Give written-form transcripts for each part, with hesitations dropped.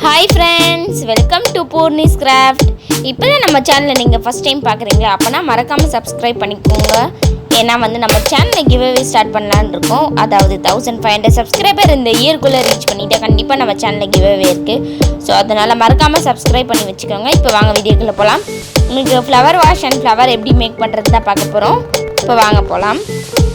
Hi friends, welcome to poorni's craft. இப்போதான் நம்ம சேனலை நீங்கள் ஃபஸ்ட் டைம் பார்க்குறீங்களா? அப்போனா மறக்காமல் சப்ஸ்கிரைப் பண்ணிக்கோங்க. ஏன்னா நம்ம சேனலை கிவ்அவே ஸ்டார்ட் பண்ணலான்னு இருக்கோம். அதாவது 1500 சப்ஸ்கிரைபர் இந்த இயர்க்குள்ளே ரீச் பண்ணிவிட்டு கண்டிப்பாக நம்ம சேனலில் கிவ்அவே இருக்குது. ஸோ அதனால் மறக்காமல் சப்ஸ்கிரைப் பண்ணி வச்சுக்கோங்க. இப்போ வாங்க வீடியோக்குள்ளே போகலாம். உங்களுக்கு ஃப்ளவர் வாஷ் அண்ட் ஃப்ளவர் எப்படி மேக் பண்ணுறது தான் பார்க்க போகிறோம். இப்போ வாங்க போகலாம்.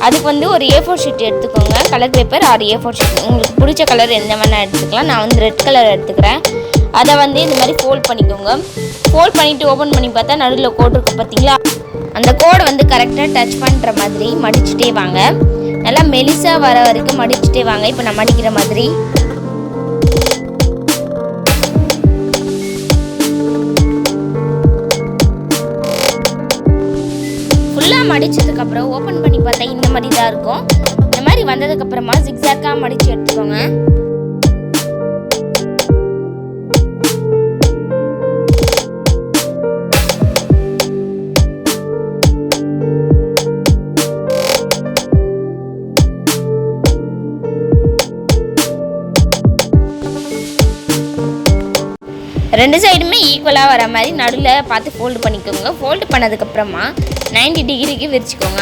அதுக்கு ஒரு A4 ஷீட் எடுத்துக்கோங்க. Colour paper R A4 sheet உங்களுக்கு பிடிச்ச கலர் எந்த வேணால் எடுத்துக்கலாம். நான் ரெட் கலர் எடுத்துக்கிறேன். அதை இந்த மாதிரி ஃபோல்ட் பண்ணிக்கோங்க. ஃபோல்ட் பண்ணிவிட்டு ஓப்பன் பண்ணி பார்த்தா நடுவில் கோடு இருக்குது பார்த்தீங்களா? அந்த கோடை கரெக்டாக டச் பண்ணுற மாதிரி மடிச்சுட்டே வாங்க. நல்லா மெலிசாக வர வரைக்கும் மடிச்சுட்டே வாங்க. இப்போ நான் மடிக்கிற மாதிரி ஃபுல்லாக மடித்ததுக்கப்புறம் ஓப்பன் பண்ணி பார்த்தா இந்த மாதிரி தான் இருக்கும். இந்த மாதிரி வந்ததுக்கப்புறமா ஜிக்ஸாக்காக மடித்து எடுத்துக்கோங்க. ரெண்டு சைடுமே ஈக்குவலாக வர மாதிரி நடுவில் பார்த்து ஃபோல்டு பண்ணிக்கோங்க. ஃபோல்டு பண்ணதுக்கப்புறமா 90 டிகிரிக்கு விரிச்சுக்கோங்க.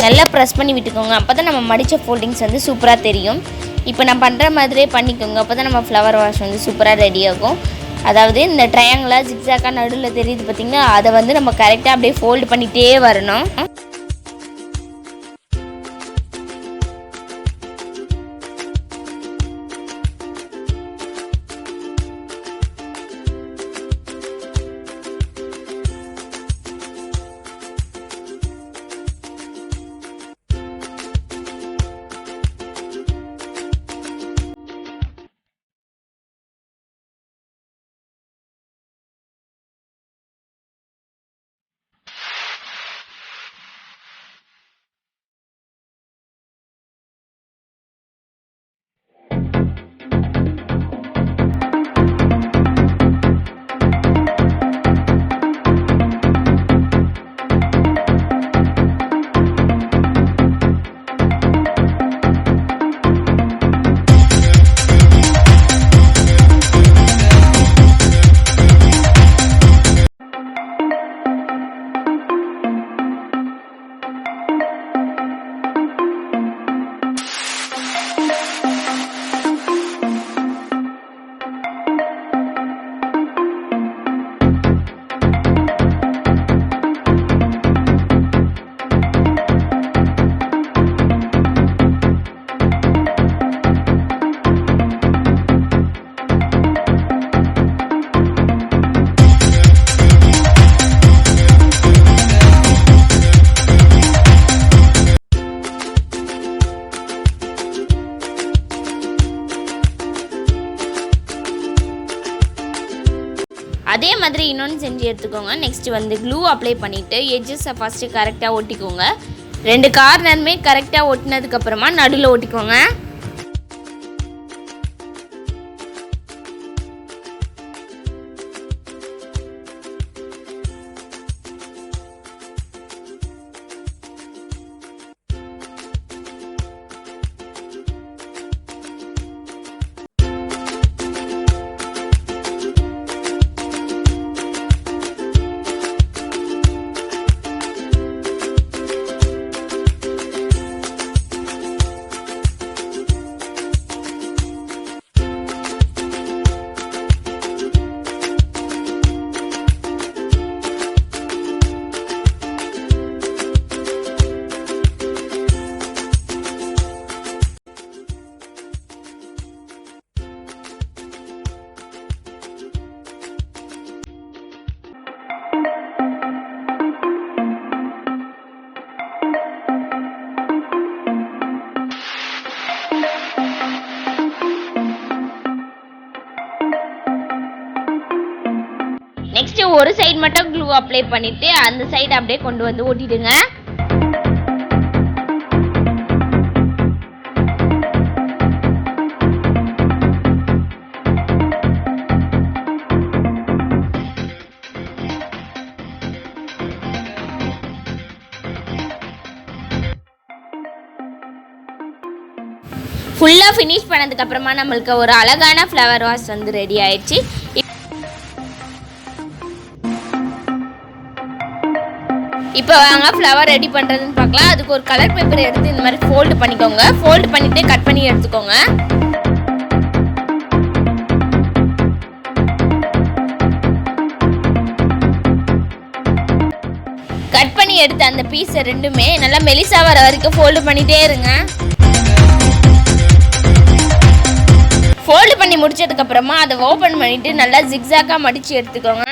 நல்லா ப்ரெஸ் பண்ணி விட்டுக்கோங்க. அப்போ தான் நம்ம மடித்த ஃபோல்டிங்ஸ் சூப்பராக தெரியும். இப்போ நான் பண்ணுற மாதிரியே பண்ணிக்கோங்க. அப்போ தான் நம்ம ஃப்ளவர் வாஷ் சூப்பராக ரெடி ஆகும். அதாவது இந்த ட்ரையாங்கிளாக ஜிக்ஸாக்காக நடுவில் தெரியுது பார்த்திங்கன்னா, அதை நம்ம கரெக்டாக அப்படியே ஃபோல்டு பண்ணிகிட்டே வரணும். அதே மாதிரி இன்னொன்று செஞ்சு எடுத்துக்கோங்க. நெக்ஸ்ட் க்ளூ அப்ளை பண்ணிவிட்டு எட்ஜஸை ஃபஸ்ட்டு கரெக்டாக ஒட்டிக்கோங்க. ரெண்டு கார்னருமே கரெக்டாக ஒட்டினதுக்கப்புறமா நடுவில் ஒட்டிக்கோங்க. நெக்ஸ்ட் ஒரு சைடு மட்டும் க்ளூ அப்ளை பண்ணிட்டு அந்த சைடு அப்படியே கொண்டு ஓட்டிடுங்க. ஃபுல்லாக ஃபினிஷ் பண்ணதுக்கப்புறமா நம்மளுக்கு ஒரு அழகான ஃப்ளவர் வாஸ் வந்து ரெடி ஆயிடுச்சு. இப்போ வாங்க ஃப்ளவர் ரெடி பண்ணுறதுன்னு பார்க்கலாம். அதுக்கு ஒரு கலர் பேப்பர் எடுத்து இந்த மாதிரி ஃபோல்டு பண்ணிக்கோங்க. ஃபோல்டு பண்ணிவிட்டு கட் பண்ணி எடுத்துக்கோங்க. கட் பண்ணி எடுத்த அந்த பீஸை ரெண்டுமே நல்லா மெலிசா வர வரைக்கும் ஃபோல்டு பண்ணிகிட்டே இருங்க. ஃபோல்டு பண்ணி முடிச்சதுக்கப்புறமா அதை ஓப்பன் பண்ணிவிட்டு நல்லா ஜிக்ஸாக்காக மடித்து எடுத்துக்கோங்க.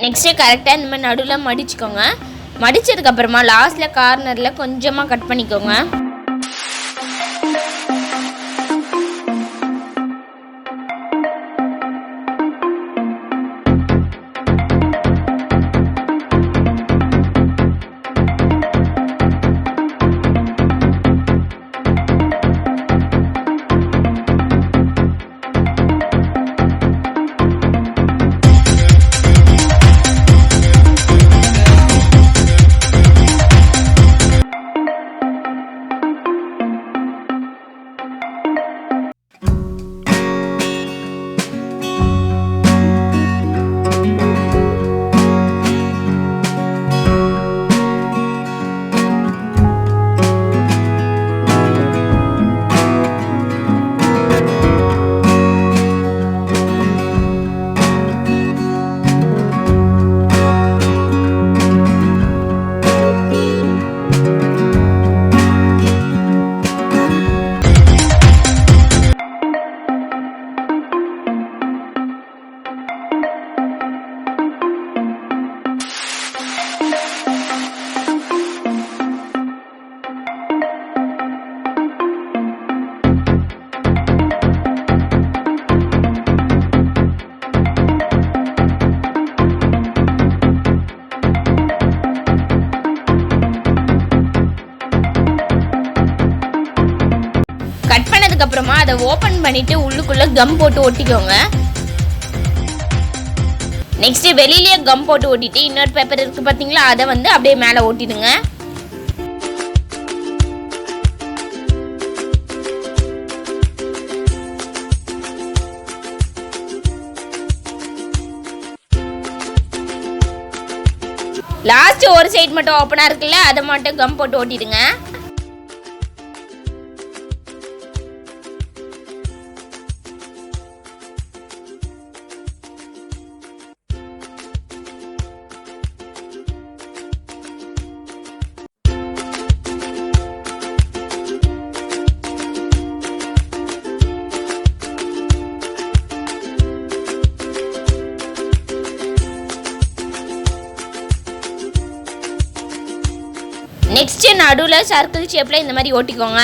நெக்ஸ்ட்டு கரெக்டாக இந்த மாதிரி நடுவில் மடிச்சுக்கோங்க. மடித்ததுக்கப்புறமா லாஸ்ட்டில் கார்னரில் கொஞ்சமாக கட் பண்ணிக்கோங்க. அப்புறமா அதை ஓப்பன் பண்ணிட்டு உள்ளுக்குள்ள கம் போட்டு ஒட்டிக்கோங்க. நெக்ஸ்ட் வெளியிலேயே கம் போட்டு ஒட்டிட்டு இன்னொரு பேப்பர் இருக்கு பாத்தீங்களா, அதை வந்து அப்படியே மேலே ஒட்டிடுங்க. லாஸ்ட் ஒரு சைடு மட்டும் ஓப்பனா இருக்குல்ல, அதை மட்டும் கம் போட்டு ஒட்டிடுங்க. நெக்ஸ்ட் நடுவில் சர்க்கிள் ஷேப்ல இந்த மாதிரி ஓட்டிக்கோங்க.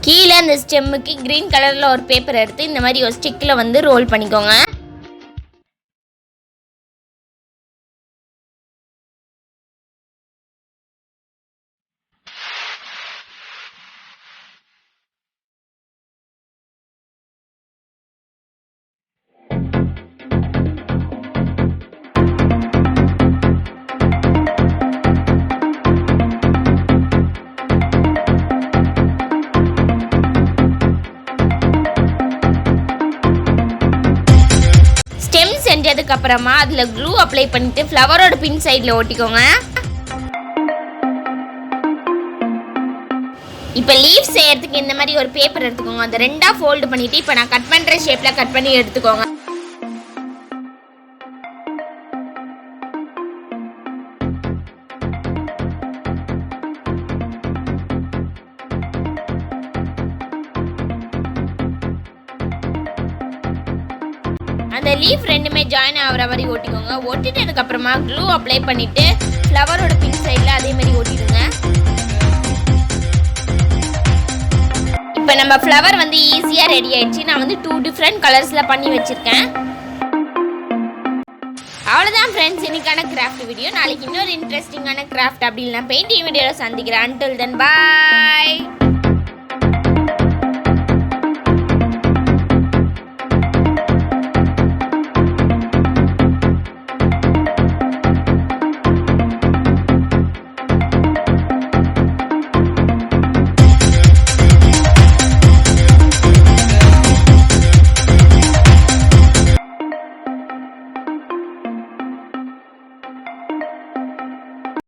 கீழே அந்த ஸ்டெம்முக்கு கிரீன் கலர்ல ஒரு பேப்பர் எடுத்து இந்த மாதிரி ஒரு ஸ்டிக்ல வந்து ரோல் பண்ணிக்கோங்க. செஞ்சதுக்கு அப்புறமா அதில் க்ளூ அப்ளை பண்ணிட்டு ஃப்ளவரோட பின் சைடில் ஒட்டிக்கோங்க. இப்போ லீஃப் செய்யறதுக்கு இந்த மாதிரி ஒரு பேப்பர் எடுத்துக்கோங்க. அந்த ரெண்டா ஃபோல்டு பண்ணிட்டு இப்போ நான் கட் பண்ணுற ஷேப்பில் கட் பண்ணி எடுத்துக்கோங்க. அந்த லீஃப் ரெண்டுமே ஜாயின் ஆகிற மாதிரி ஒட்டிக்கோங்க. ஒட்டிட்டு அதுக்கப்புறமா க்ளூ அப்ளை பண்ணிவிட்டு ஃப்ளவரோட பின் சைடில் அதே மாதிரி ஒட்டிடுங்க. இப்போ நம்ம ஃப்ளவர் வந்து ஈஸியாக ரெடி ஆயிடுச்சு. நான் வந்து 2 டிஃப்ரெண்ட் கலர்ஸில் பண்ணி வச்சுருக்கேன். அவ்வளோதான் ஃப்ரெண்ட்ஸ் இன்னைக்கான கிராஃப்ட் வீடியோ. நாளைக்கு இன்னொரு இன்ட்ரெஸ்டிங்கான கிராஃப்ட் அப்படி இல்லைனா பெயிண்டிங் வீடியோவில் சந்திக்கிறேன். அன்டில் தென் பாய்.